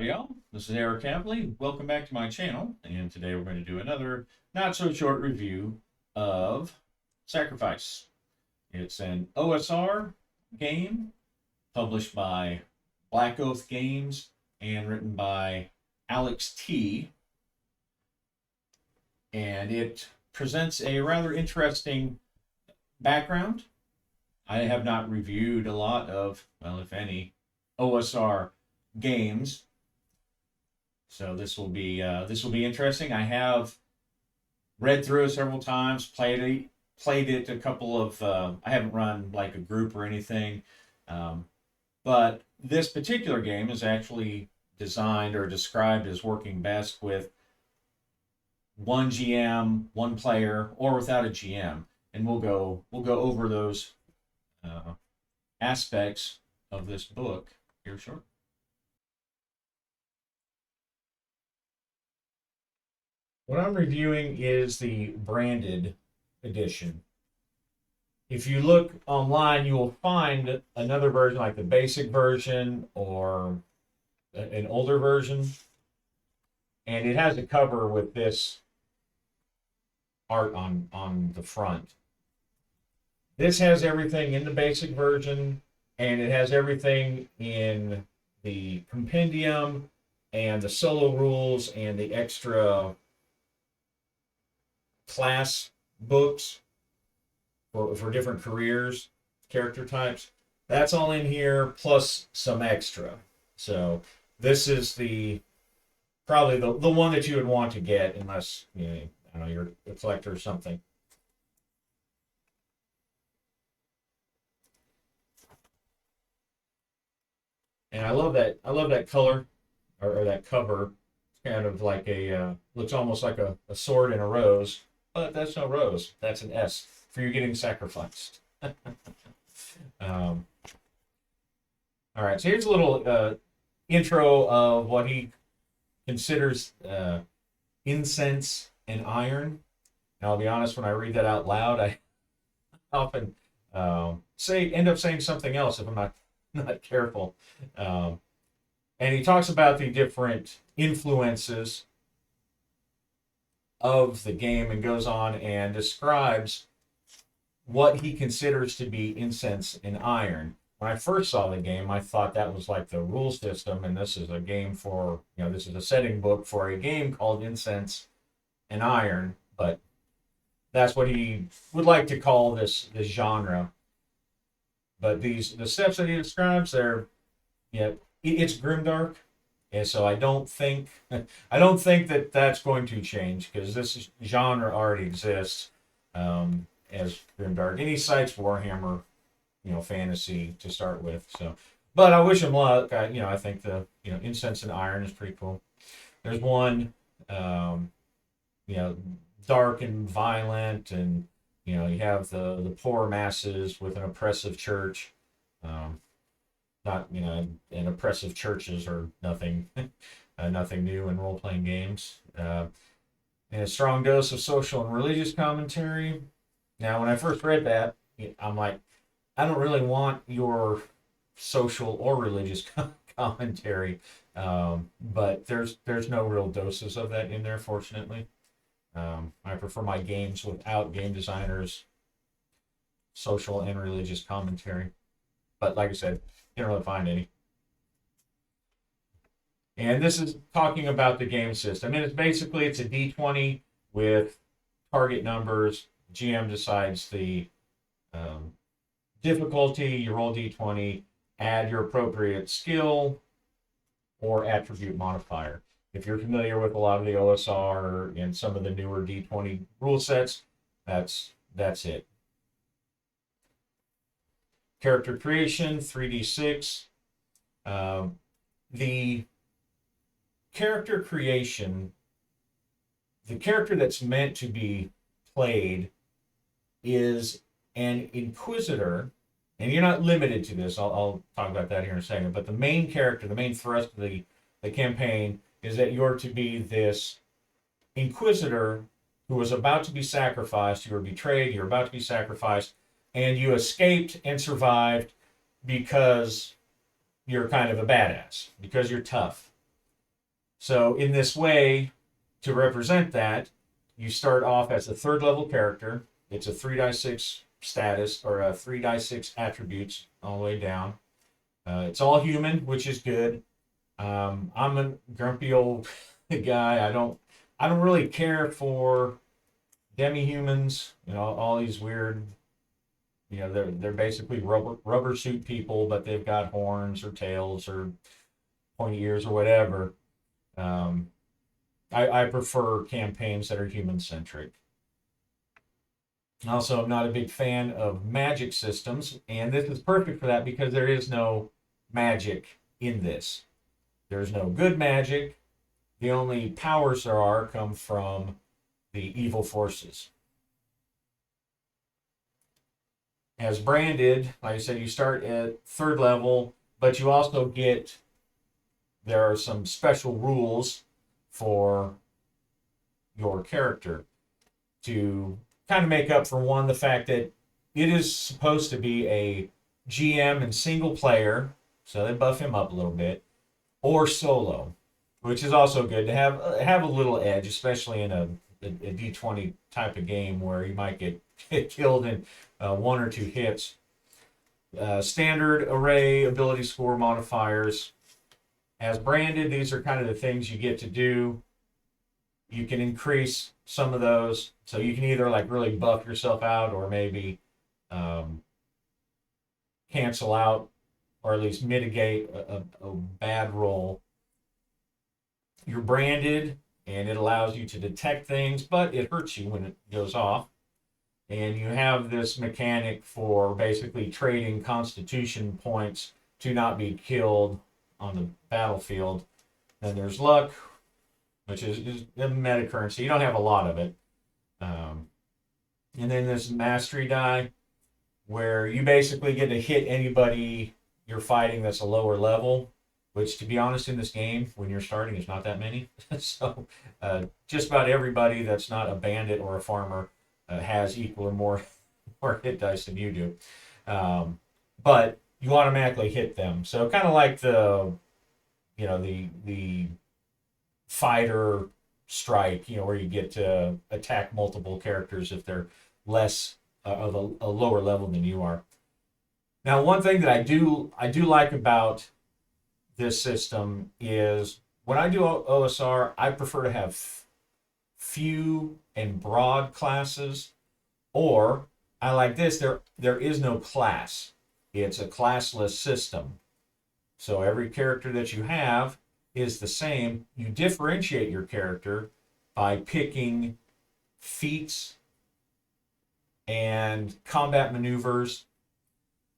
Howdy y'all, this is Eric Capley. Welcome back to my channel, and today we're going to do another not so short review of Sacrifice. It's an OSR game published by Black Oath Games and written by Alex T. And it presents a rather interesting background. I have not reviewed a lot of, well, if any, OSR games, so this will be interesting. I have read through it several times, played it a couple of. I haven't run like a group or anything, but this particular game is actually designed or described as working best with one GM, one player, or without a GM, and we'll go over those aspects of this book here shortly. What I'm reviewing is the branded edition. If you look online, you will find another version, like the basic version or an older version. And it has a cover with this art on the front. This has everything in the basic version, and it has everything in the compendium and the solo rules and the extra class books for different careers, character types. That's all in here, plus some extra. So this is probably the one that you would want to get, unless I don't know, you're a collector or something. And I love that color or that cover. It's kind of like looks almost like a sword and a rose. But that's no rose. That's an S for you getting sacrificed. All right, so here's a little intro of what he considers incense and iron. And I'll be honest, when I read that out loud, I often end up saying something else if I'm not careful. And he talks about the different influences of the game and goes on and describes what he considers to be incense and iron. When I first saw the game, I thought that was like the rule system, and this is a game for, this is a setting book for a game called Incense and Iron, but that's what he would like to call this genre. But the steps that he describes, it's grimdark. And so I don't think that that's going to change, because this genre already exists as grimdark. And he cites Warhammer, fantasy to start with. So, but I wish him luck. I think the Incense and Iron is pretty cool. There's one, dark and violent, and you have the poor masses with an oppressive church. And oppressive churches are nothing new in role-playing games. And a strong dose of social and religious commentary. Now, when I first read that, I'm like, I don't really want your social or religious commentary, but there's no real doses of that in there, fortunately. I prefer my games without game designers' social and religious commentary. But like I said, you don't really find any. And this is talking about the game system. And it's a D20 with target numbers. GM decides the difficulty. You roll D20, add your appropriate skill or attribute modifier. If you're familiar with a lot of the OSR and some of the newer D20 rule sets, that's it. Character creation, 3d6. The character creation, the character that's meant to be played is an Inquisitor, and you're not limited to this. I'll talk about that here in a second. But the main character, the main thrust of the campaign is that you're to be this Inquisitor who was about to be sacrificed. You were betrayed, you're about to be sacrificed, and you escaped and survived because you're kind of a badass, because you're tough. So in this way, to represent that, you start off as a third level character. It's a 3 die 6 status, or a 3 die 6 attributes all the way down. It's all human, which is good. I'm a grumpy old guy. I don't really care for demi-humans. You know, all these weird. You know, they're basically rubber suit people, but they've got horns or tails or pointy ears or whatever. Um, I prefer campaigns that are human centric. Also, I'm not a big fan of magic systems, and this is perfect for that because there is no magic in this. There's no good magic. The only powers there are come from the evil forces. As branded, like I said, you start at third level, but you also get, there are some special rules for your character to kind of make up for one, the fact that it is supposed to be a GM and single player, so they buff him up a little bit, or solo, which is also good to have a little edge, especially in a D20 type of game where you might get killed in one or two hits. Standard array ability score modifiers. As branded, these are kind of the things you get to do. You can increase some of those, so you can either like really buff yourself out, or maybe cancel out, or at least mitigate a bad roll. You're branded, and it allows you to detect things, but it hurts you when it goes off. And you have this mechanic for basically trading constitution points to not be killed on the battlefield. Then there's luck, which is a meta currency. You don't have a lot of it. And then this mastery die, where you basically get to hit anybody you're fighting that's a lower level, which, to be honest, in this game, when you're starting, is not that many. So just about everybody that's not a bandit or a farmer has equal or more hit dice than you do. But you automatically hit them. So kind of like the fighter strike, where you get to attack multiple characters if they're less of a lower level than you are. Now, one thing that I do like about this system is when I do OSR, I prefer to have few and broad classes, or I like this, there is no class. It's a classless system. So every character that you have is the same. You differentiate your character by picking feats and combat maneuvers.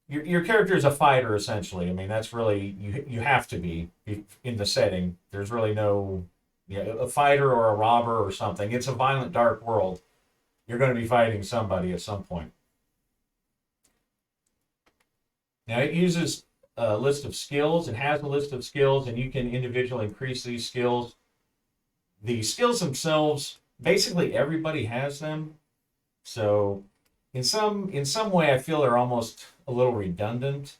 Your character is a fighter, essentially. I mean, that's really, you have to be in the setting. There's really no, a fighter or a robber or something. It's a violent, dark world. You're going to be fighting somebody at some point. Now, it uses a list of skills. It has a list of skills, and you can individually increase these skills. The skills themselves, basically everybody has them. So in some way, I feel they're almost a little redundant.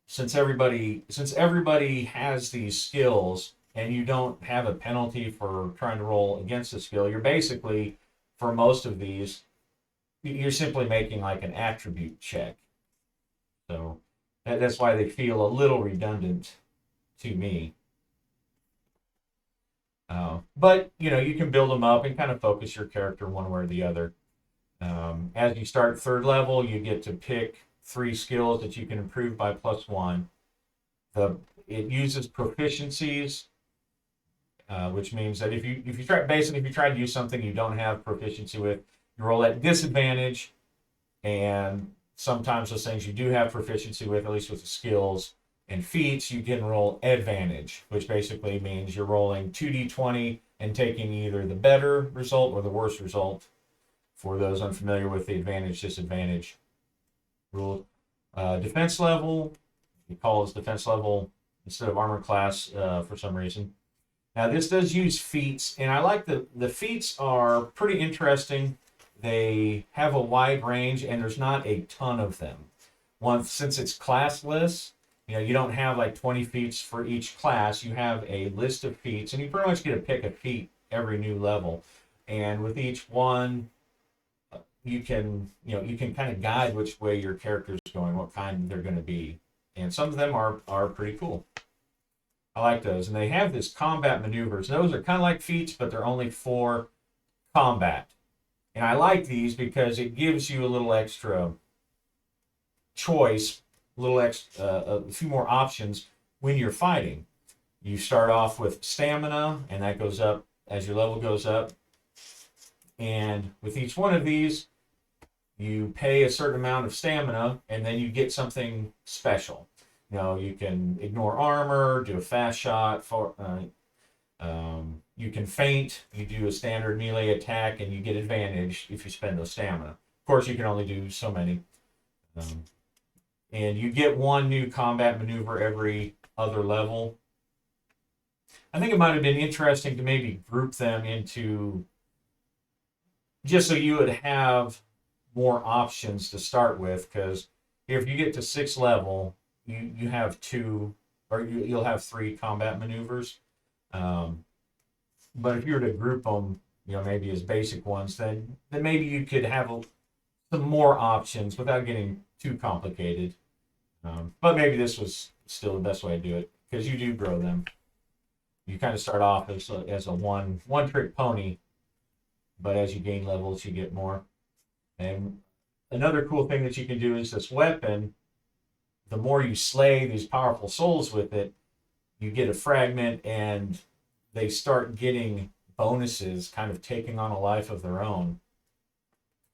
Since everybody has these skills, and you don't have a penalty for trying to roll against a skill, you're basically, for most of these, you're simply making like an attribute check. So that's why they feel a little redundant to me. But you can build them up and kind of focus your character one way or the other. As you start third level, you get to pick 3 skills that you can improve by +1. It uses proficiencies, which means that if you try to use something you don't have proficiency with, you roll at disadvantage. And sometimes those things you do have proficiency with, at least with the skills and feats, you can roll advantage, which basically means you're rolling 2d20 and taking either the better result or the worse result. For those unfamiliar with the advantage disadvantage rule, defense level, we call this defense level instead of armor class for some reason. Now, this does use feats, and I like the feats are pretty interesting. They have a wide range, and there's not a ton of them. Since it's classless, you don't have like 20 feats for each class. You have a list of feats, and you pretty much get to pick a feat every new level. And with each one, you can kind of guide which way your character's going, what kind they're going to be. And some of them are pretty cool. I like those. And they have this combat maneuvers. Those are kind of like feats, but they're only for combat. And I like these because it gives you a little extra choice, a few more options when you're fighting. You start off with stamina, and that goes up as your level goes up. And with each one of these, you pay a certain amount of stamina, and then you get something special. You can ignore armor, do a fast shot, you can feint, you do a standard melee attack, and you get advantage if you spend those stamina. Of course, you can only do so many. And you get one new combat maneuver every other level. I think it might have been interesting to maybe group them into, just so you would have more options to start with, because if you get to 6th level, you have two, or you'll have 3 combat maneuvers. But if you were to group them, maybe as basic ones, then maybe you could have some more options without getting too complicated. But maybe this was still the best way to do it, because you do grow them. You kind of start off as a one-trick pony, but as you gain levels, you get more. And another cool thing that you can do is this weapon. The more you slay these powerful souls with it, you get a fragment, and they start getting bonuses, kind of taking on a life of their own,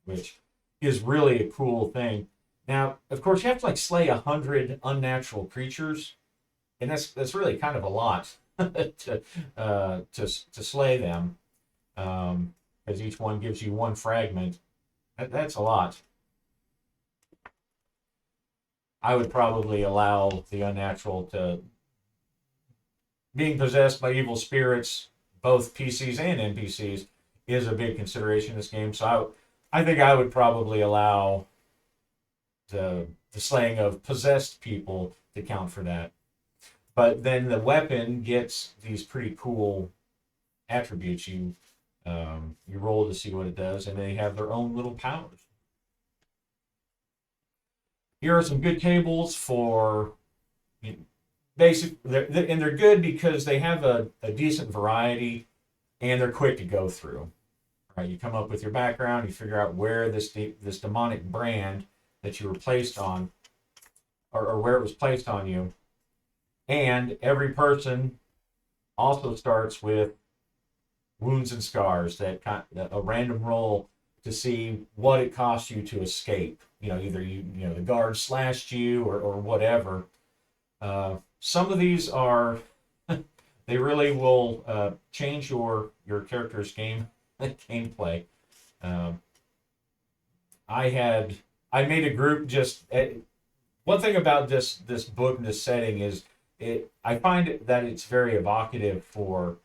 which is really a cool thing. Now, of course, you have to slay 100 unnatural creatures, and that's really kind of a lot to slay them, because each one gives you 1 fragment. That's a lot. I would probably allow the unnatural to being possessed by evil spirits, both PCs and NPCs, is a big consideration in this game. So I think I would probably allow the slaying of possessed people to count for that. But then the weapon gets these pretty cool attributes. You roll to see what it does, and they have their own little powers. Here are some good tables for basic, and they're good because they have a decent variety, and they're quick to go through. Right, you come up with your background, you figure out where this demonic brand that you were placed on, or where it was placed on you, and every person also starts with wounds and scars, a random roll to see what it costs you to escape. Either the guard slashed you or whatever. Some of these are they really will change your character's gameplay. I made a group just. One thing about this book and this setting is I find that it's very evocative for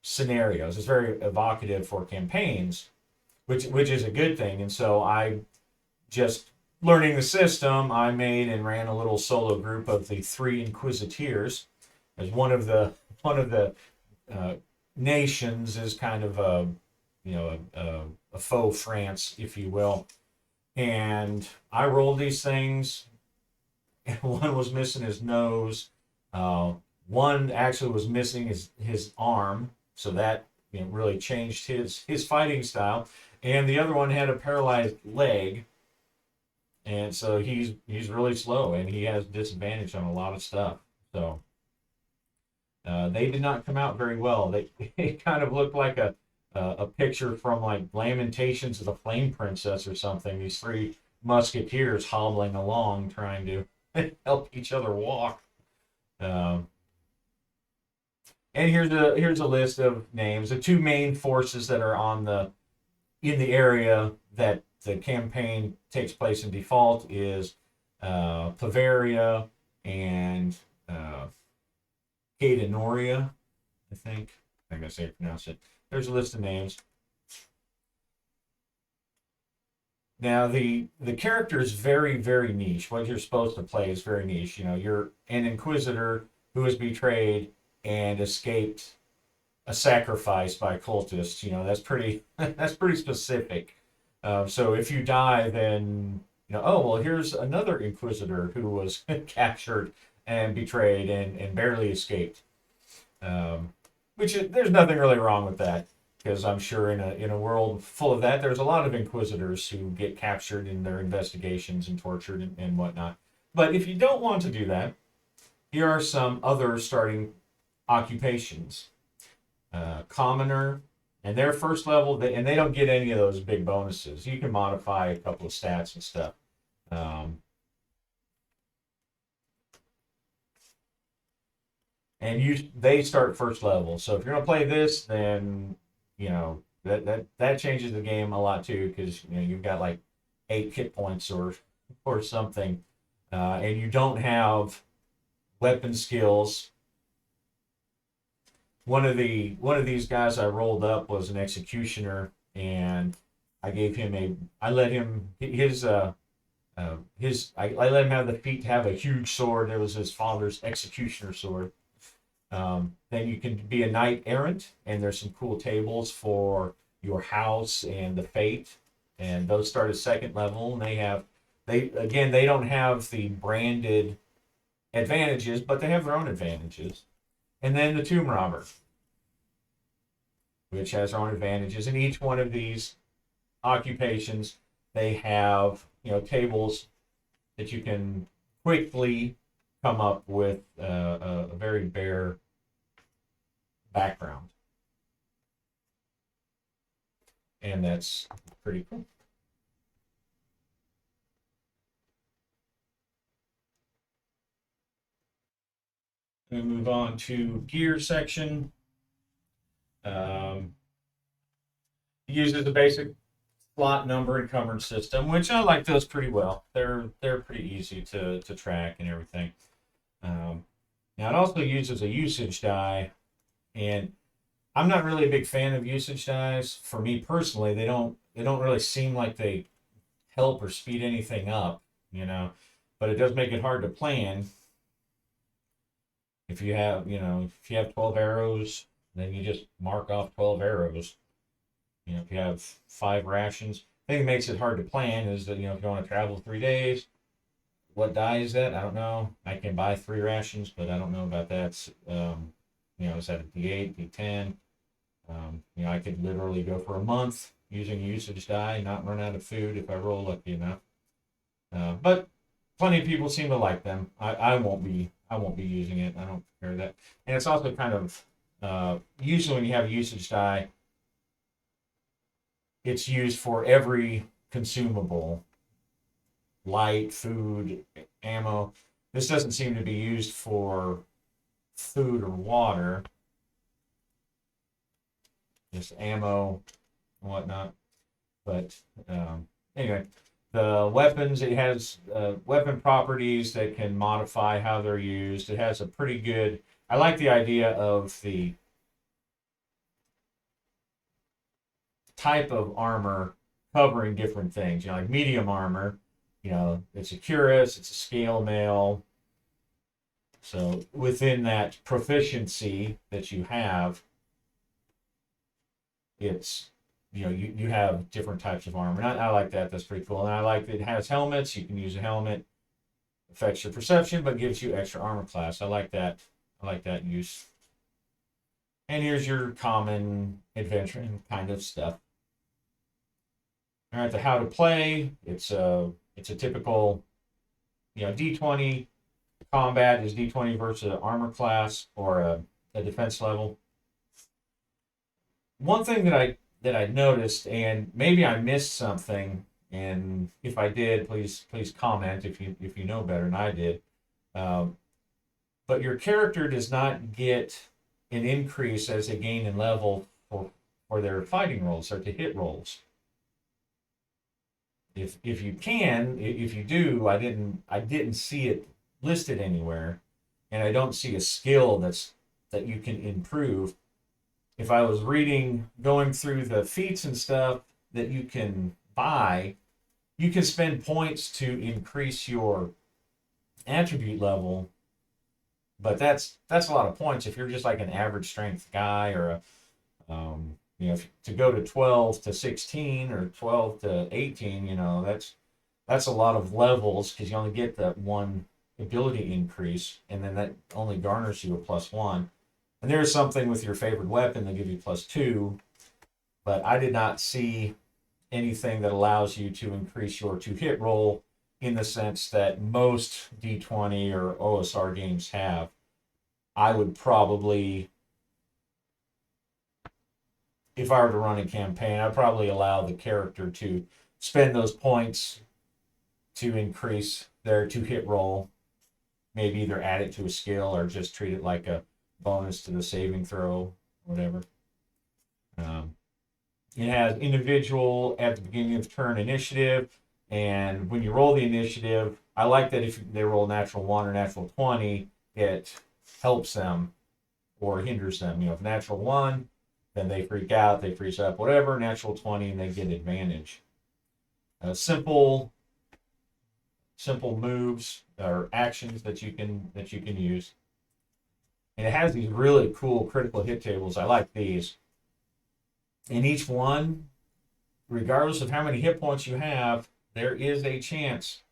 scenarios. It's very evocative for campaigns, which is a good thing. And so I just learning the system, I made and ran a little solo group of the 3 Inquisitors, as one of the nations is kind of a faux France, if you will. And I rolled these things, and one was missing his nose. One actually was missing his arm, so that really changed his fighting style. And the other one had a paralyzed leg, and so he's really slow, and he has disadvantage on a lot of stuff. So they did not come out very well. They kind of looked like a picture from Lamentations of the Flame Princess or something. These 3 musketeers hobbling along trying to help each other walk. And here's a list of names. The 2 main forces that are in the area that the campaign takes place in default is Bavaria and Gadenoria, I think. I think that's how you pronounce it. There's a list of names. Now the character is very very niche. What you're supposed to play is very niche. You know, you're an inquisitor who was betrayed and escaped a sacrifice by cultists. You know, that's pretty that's pretty specific. So if you die, then you know, oh well, here's another inquisitor who was captured and betrayed and barely escaped. Um, there's nothing really wrong with that because I'm sure in a world full of that, there's a lot of inquisitors who get captured in their investigations and tortured and whatnot. But if you don't want to do that, here are some other starting occupations. Commoner, and their first level, and they don't get any of those big bonuses. You can modify a couple of stats and stuff. Um, and they start first level. So if you're gonna play this, then you know that changes the game a lot too, because you know you've got like 8 hit points or something, and you don't have weapon skills. One of these guys I rolled up was an executioner, and I let him I let him have the feat to have a huge sword. It was his father's executioner sword. Then you can be a knight errant, and there's some cool tables for your house and the fate, and those start at second level. And they don't have the branded advantages, but they have their own advantages. And then the tomb robber, which has their own advantages. In each one of these occupations, they have tables that you can quickly come up with a very bare background, and that's pretty cool. We move on to gear section. Um, Uses the basic slot number encumbrance system, which I like those pretty well. They're pretty easy to track and everything. Um, Now it also uses a usage die, and I'm not really a big fan of usage dies. For me personally, they don't really seem like they help or speed anything up, you know. But it does make it hard to plan. If you have 12 arrows, then you just mark off 12 arrows. If you have 5 rations, I think it makes it hard to plan is that, if you want to travel 3 days, what die is that? I don't know. I can buy 3 rations, but I don't know about that. Is that a D8, D10? I could literally go for a month using usage die, not run out of food if I roll lucky enough. But plenty of people seem to like them. I won't be using it. I don't care that. And it's also kind of usually when you have a usage die, it's used for every consumable, light, food, ammo. This doesn't seem to be used for food or water, just ammo and whatnot. But anyway, the weapons, it has weapon properties that can modify how they're used. It has a pretty good, I like the idea of the type of armor covering different things. Like medium armor, it's a cuirass, it's a scale mail. So within that proficiency that you have, it's you have different types of armor. And I like that. That's pretty cool. And I like that it has helmets. You can use a helmet, affects your perception, but gives you extra armor class. I like that. I like that use. And here's your common adventuring kind of stuff. All right, the how to play. It's a typical, D20 combat is D20 versus an armor class or a defense level. One thing that I noticed, and maybe I missed something, and if I did, please comment if you know better than I did. Um, but your character does not get an increase as they gain in level for their fighting rolls or to hit rolls. If you do, I didn't see it listed anywhere, and I don't see a skill that you can improve. If I was going through the feats and stuff that you can buy, You can spend points to increase your attribute level, but that's a lot of points if you're just like an average strength guy, or a to go to 12 to 16 or 12 to 18, that's a lot of levels because you only get that one ability increase, and then that only garners you a +1. And there's something with your favorite weapon that give you +2, but I did not see anything that allows you to increase your two-hit roll in the sense that most D20 or OSR games have. I would probably, if I were to run a campaign, I'd probably allow the character to spend those points to increase their two-hit roll. Maybe either add it to a skill or just treat it like a bonus to the saving throw, whatever. It has individual at the beginning of turn initiative, and when you roll the initiative, I like that if they roll natural 1 or natural 20, it helps them or hinders them. If natural 1, then they freak out, they freeze up, whatever. Natural 20, and they get advantage. Simple moves or actions that you can use. And it has these really cool critical hit tables. I like these. And each one, regardless of how many hit points you have, there is a chance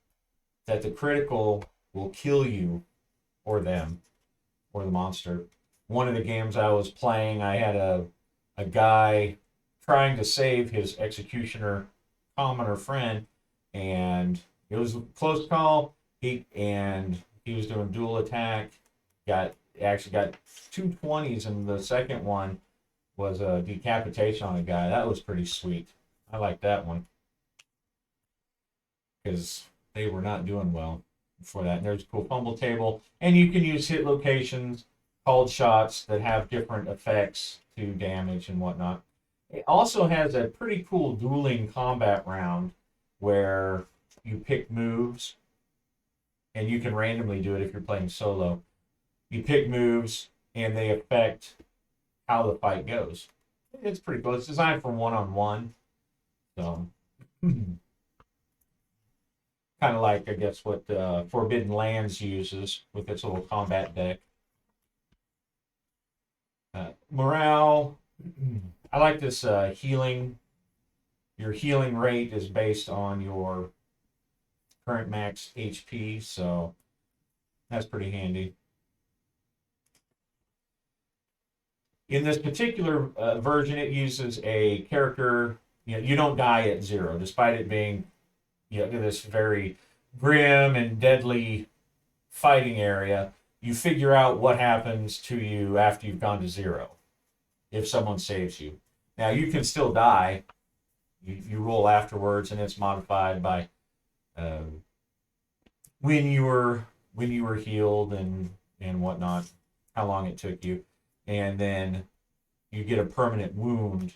that the critical will kill you or them or the monster. One of the games I was playing, I had a guy trying to save his executioner commoner friend, and it was a close call. He was doing dual attack. Actually got 2 20s, and the second one was a decapitation on a guy. That was pretty sweet. I like that one because they were not doing well before that. And there's a cool fumble table, and you can use hit locations, called shots that have different effects to damage and whatnot. It also has a pretty cool dueling combat round where you pick moves, and you can randomly do it if you're playing solo. You pick moves, and they affect how the fight goes. It's pretty cool. It's designed for one-on-one. So, kind of like, I guess, what Forbidden Lands uses with its little combat deck. Morale. I like this healing. Your healing rate is based on your current max HP, so that's pretty handy. In this particular version, it uses a character. You don't die at 0, despite it being this very grim and deadly fighting area. You figure out what happens to you after you've gone to 0, if someone saves you. Now, you can still die. You roll afterwards, and it's modified by when you were healed and whatnot, how long it took you. And then you get a permanent wound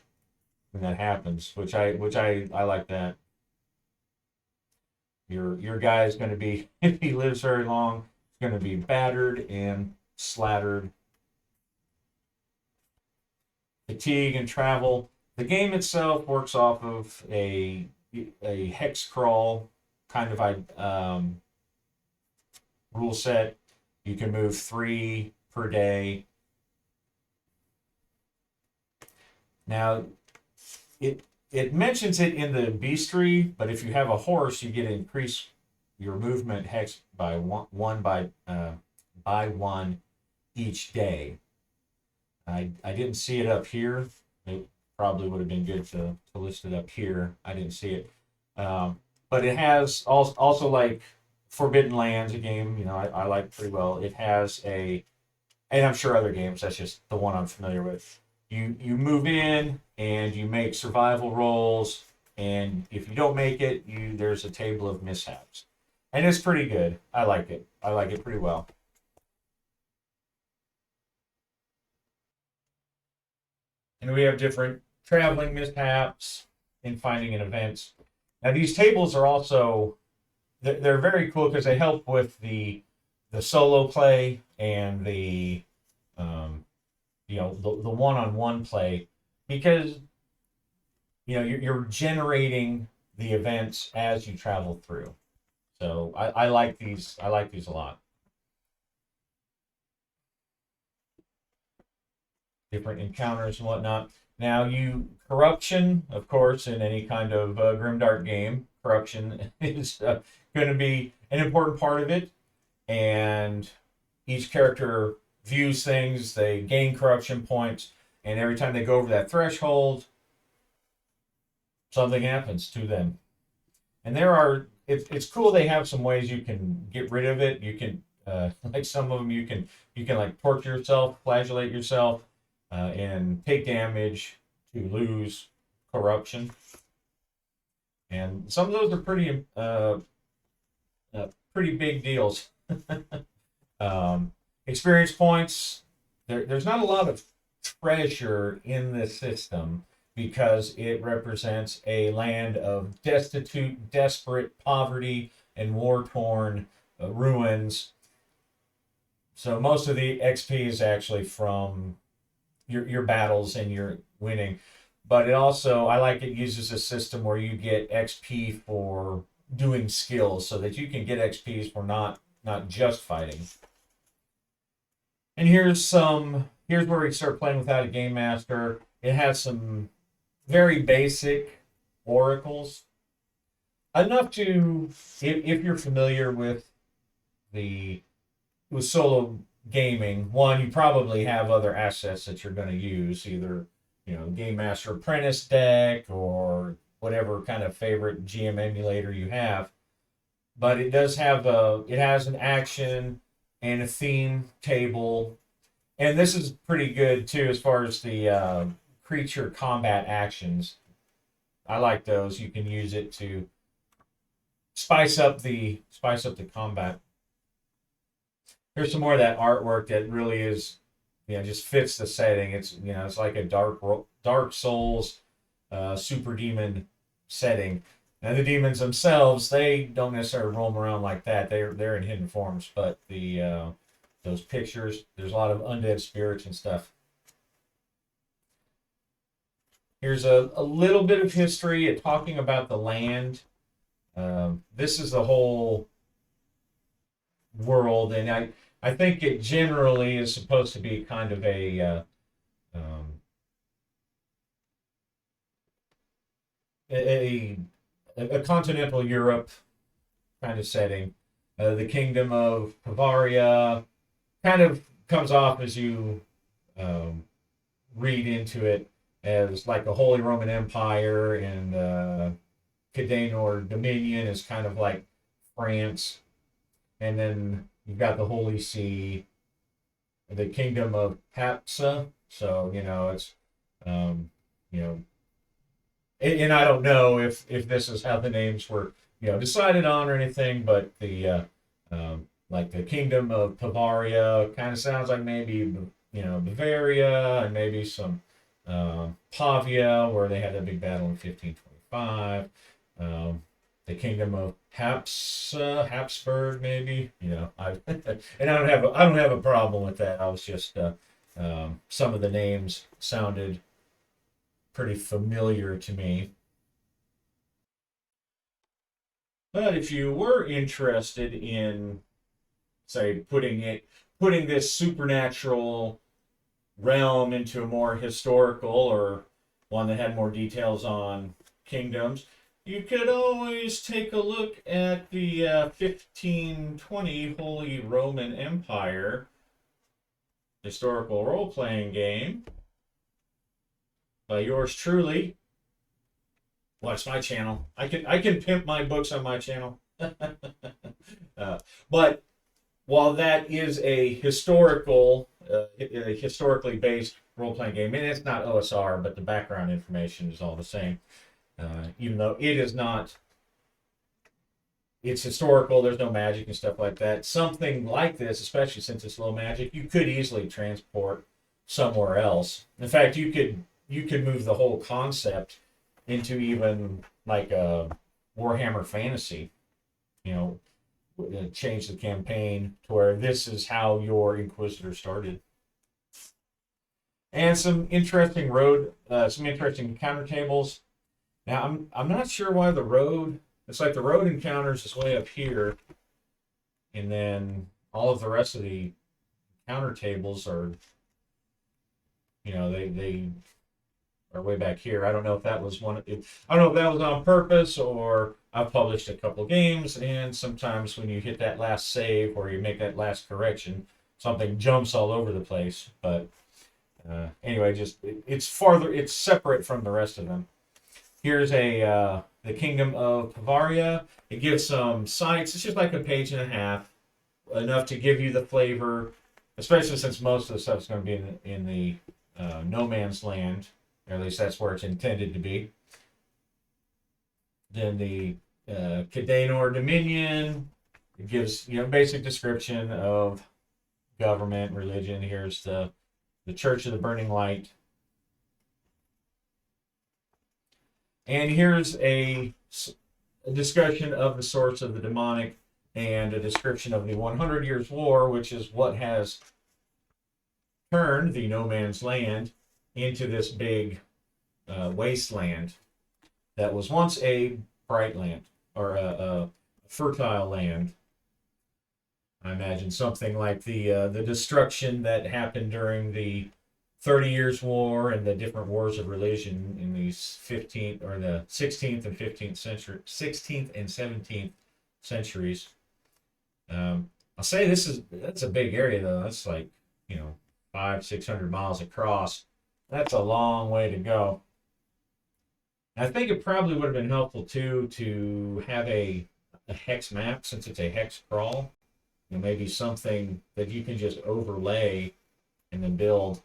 when that happens, which I like that. Your guy is going to be, if he lives very long, going to be battered and slattered. Fatigue and travel. The game itself works off of a hex crawl kind of rule set. You can move 3 per day. Now, it mentions it in the bestiary, but if you have a horse, you get to increase your movement hex by one by one each day. I didn't see it up here. It probably would have been good to list it up here. I didn't see it, but it has also like Forbidden Lands, a game I like pretty well. It has and I'm sure other games. That's just the one I'm familiar with. You move in and you make survival rolls, and if you don't make it, there's a table of mishaps, and it's pretty good. I like it. I like it pretty well. And we have different traveling mishaps and finding in events. Now these tables are also they're very cool because they help with the solo play and the the one-on-one play, because you're generating the events as you travel through. So I like these. I like these a lot. Different encounters and whatnot. Now, corruption, of course, in any kind of grimdark game, corruption is going to be an important part of it. And each character views things, they gain corruption points, and every time they go over that threshold, something happens to them. And it's cool. They have some ways you can get rid of it. You can, like some of them, you can like torture yourself, flagellate yourself, and take damage to lose corruption. And some of those are pretty big deals. Experience points. There's not a lot of treasure in this system because it represents a land of destitute, desperate poverty and war-torn ruins. So most of the XP is actually from your battles and your winning. But I like it uses a system where you get XP for doing skills so that you can get XPs for not just fighting. And here's where we start playing without a game master. It has some very basic oracles. Enough to, if you're familiar with solo gaming, one, you probably have other assets that you're going to use, either Game Master Apprentice deck or whatever kind of favorite GM emulator you have. But it has an action and a theme table, and this is pretty good too as far as the creature combat actions. I like those. You can use it to spice up the combat. Here's some more of that artwork that really is, just fits the setting. It's like a Dark Souls, super demon setting. Now the demons themselves, they don't necessarily roam around like that. They're in hidden forms, but those pictures, there's a lot of undead spirits and stuff. Here's a little bit of history talking about the land. This is the whole world, and I think it generally is supposed to be kind of a continental Europe kind of setting. The kingdom of Bavaria kind of comes off as you read into it as like the Holy Roman Empire, and Cadenor Dominion is kind of like France, and then you've got the Holy See, the kingdom of Hapsa. So it's and I don't know if this is how the names were decided on or anything, but the like the kingdom of Bavaria kind of sounds like maybe Bavaria, and maybe some Pavia, where they had that big battle in 1525. The kingdom of Habsburg, maybe. And I don't have a problem with that. I was just some of the names sounded pretty familiar to me. But if you were interested in, say, putting this supernatural realm into a more historical, or one that had more details on kingdoms, you could always take a look at the 1520 Holy Roman Empire historical role-playing game by yours truly. Watch my channel. I can pimp my books on my channel. But while that is a historically based role-playing game, and it's not OSR, but the background information is all the same. Even though it is not, it's historical, there's no magic and stuff like that. Something like this, especially since it's low magic, you could easily transport somewhere else. In fact, you could move the whole concept into even like a Warhammer Fantasy, change the campaign to where this is how your Inquisitor started. And some interesting encounter tables. Now I'm not sure why the road. It's like the road encounters is way up here, and then all of the rest of the counter tables are, they are way back here. I don't know if that was I don't know if that was on purpose, or I've published a couple games, and sometimes when you hit that last save or you make that last correction, something jumps all over the place. But anyway, it's farther. It's separate from the rest of them. Here's the Kingdom of Bavaria. It gives some sites. It's just like a page and a half, enough to give you the flavor, especially since most of the stuff is going to be in the no man's land, or at least that's where it's intended to be. Then the Cadanor Dominion. It gives basic description of government, religion. Here's the Church of the Burning Light. And here's a discussion of the source of the demonic and a description of the 100 Years' War, which is what has turned the no man's land into this big wasteland that was once a bright land, or a fertile land. I imagine something like the destruction that happened during the 30 Years' War and the different wars of religion in the 15th or the 16th and 15th century, 16th and 17th centuries. I'll say that's a big area though. That's like 500-600 miles across. That's a long way to go. I think it probably would have been helpful too to have a hex map, since it's a hex crawl. Maybe something that you can just overlay and then build.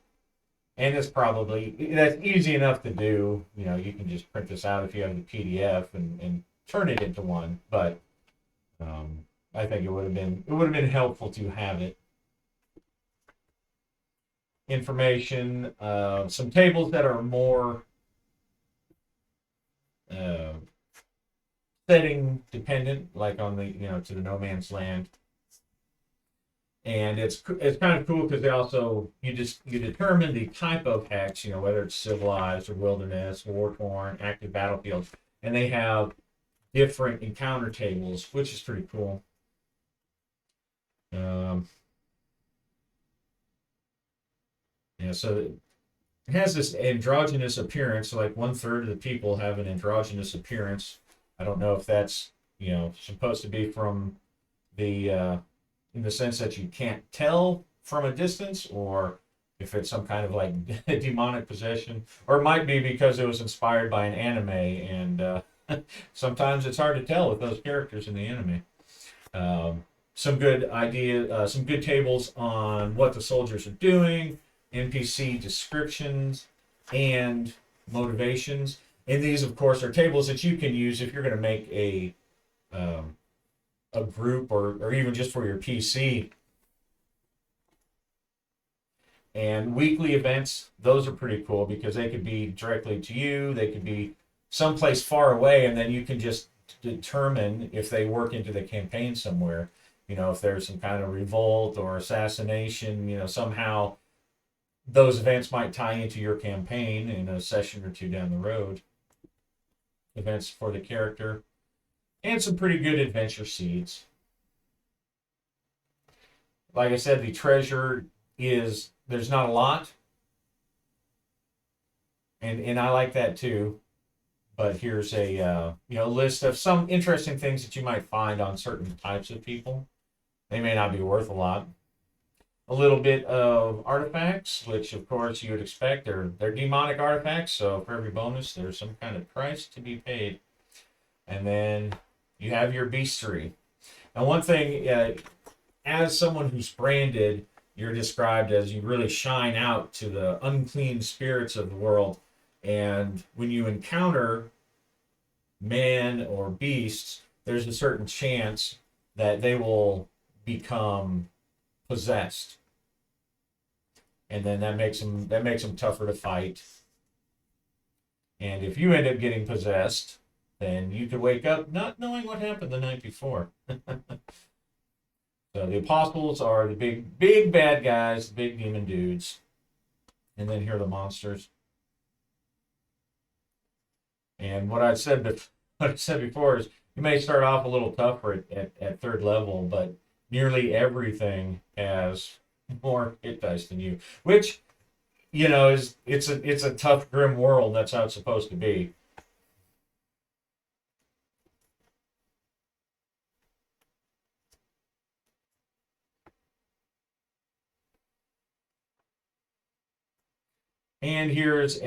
And that's easy enough to do. You can just print this out if you have the PDF and turn it into one. But I think it would have been helpful to have it. Information, some tables that are more setting dependent, like on the to the no man's land. And it's kind of cool because they also you determine the type of hex, whether it's civilized or wilderness, war torn, active battlefield, and they have different encounter tables, which is pretty cool. So it has this androgynous appearance. So like 1/3 of the people have an androgynous appearance. I don't know if that's supposed to be from the in the sense that you can't tell from a distance, or if it's some kind of like demonic possession, or it might be because it was inspired by an anime, and sometimes it's hard to tell with those characters in the anime. Some good tables on what the soldiers are doing, NPC descriptions, and motivations. And these, of course, are tables that you can use if you're going to make a group, or even just for your PC. And weekly events, those are pretty cool because they could be directly to you, they could be someplace far away, and then you can just determine if they work into the campaign somewhere. If there's some kind of revolt or assassination, somehow those events might tie into your campaign in a session or two down the road. Events for the character. And some pretty good adventure seeds. Like I said, the treasure there's not a lot. And I like that too. But here's a list of some interesting things that you might find on certain types of people. They may not be worth a lot. A little bit of artifacts, which of course you would expect. They're demonic artifacts, so for every bonus there's some kind of price to be paid. And then you have your beastery. Now, one thing, as someone who's branded, you're described as you really shine out to the unclean spirits of the world. And when you encounter man or beasts, there's a certain chance that they will become possessed. And then that makes them tougher to fight. And if you end up getting possessed, then you could wake up not knowing what happened the night before. So the apostles are the big bad guys, the big demon dudes. And then here are the monsters. And what I said before is you may start off a little tougher at third level, but nearly everything has more hit dice than you, which is it's a tough, grim world. That's how it's supposed to be. And here's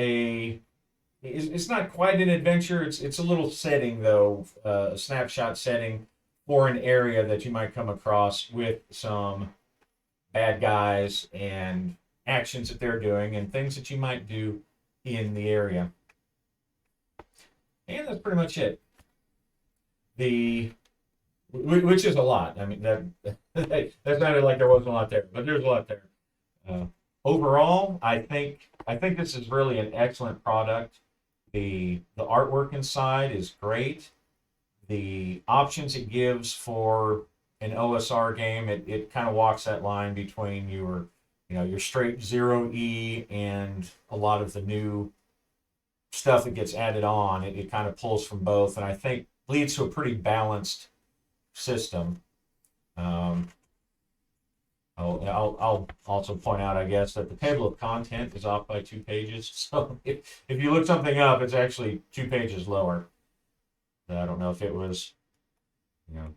it's not quite an adventure. It's a little setting though, a snapshot setting for an area that you might come across with some bad guys and actions that they're doing and things that you might do in the area. And that's pretty much it. The which is a lot. I mean that that sounded like there wasn't a lot there, but there's a lot there. Uh, Overall, I think this is really an excellent product. The artwork inside is great. The options it gives for an OSR game, it kind of walks that line between your straight 0E and a lot of the new stuff that gets added on. It kind of pulls from both, and I think leads to a pretty balanced system. Um, I'll also point out, I guess, that the table of content is off by 2 pages. So if you look something up, it's actually 2 pages lower. I don't know if it was,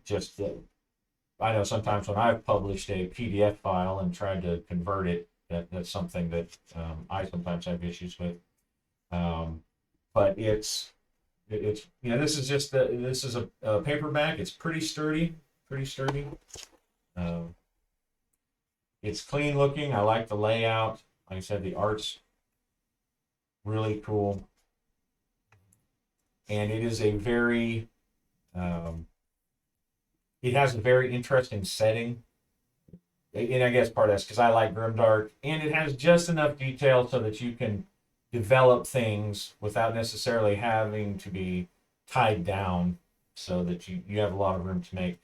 just that. I know sometimes when I've published a PDF file and tried to convert it, that's something that I sometimes have issues with. But this is just this is a paperback. It's pretty sturdy, pretty sturdy. Um, it's clean looking. I like the layout. Like I said, the art's really cool, and it is a very it has a very interesting setting. And I guess part of that's because I like Grimdark, and it has just enough detail so that you can develop things without necessarily having to be tied down, so that you have a lot of room to make.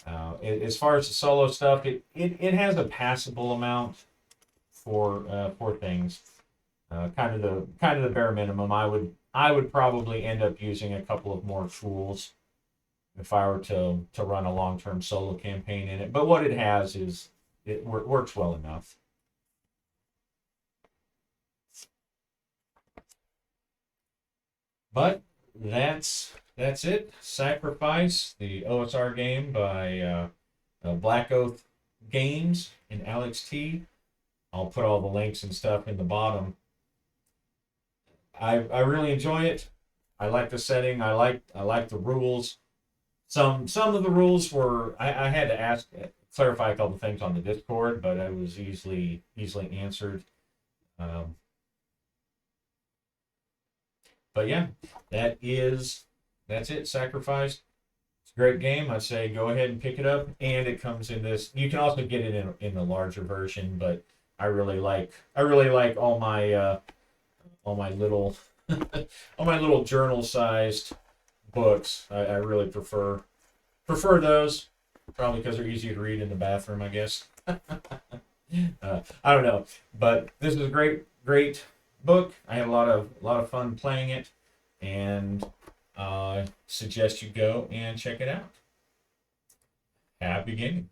As far as the solo stuff, it has a passable amount for things. Kind of the bare minimum. I would probably end up using a couple of more tools if I were to run a long term solo campaign in it. But what it has is it works well enough. But that's it. Sacrifice, the OSR game by Black Oath Games and Alex T. I'll put all the links and stuff in the bottom. I really enjoy it. I like the setting. I like the rules. Some of the rules were I had to clarify a couple things on the Discord, but it was easily answered. Um, but yeah, that's it. Sacrifice. It's a great game. I'd say go ahead and pick it up, and it comes in this. You can also get it in the larger version, but I really like all my little all my little journal sized books. I really prefer those, probably because they're easier to read in the bathroom, I guess. I don't know, but this is a great book. I had a lot of fun playing it, and suggest you go and check it out. Happy gaming.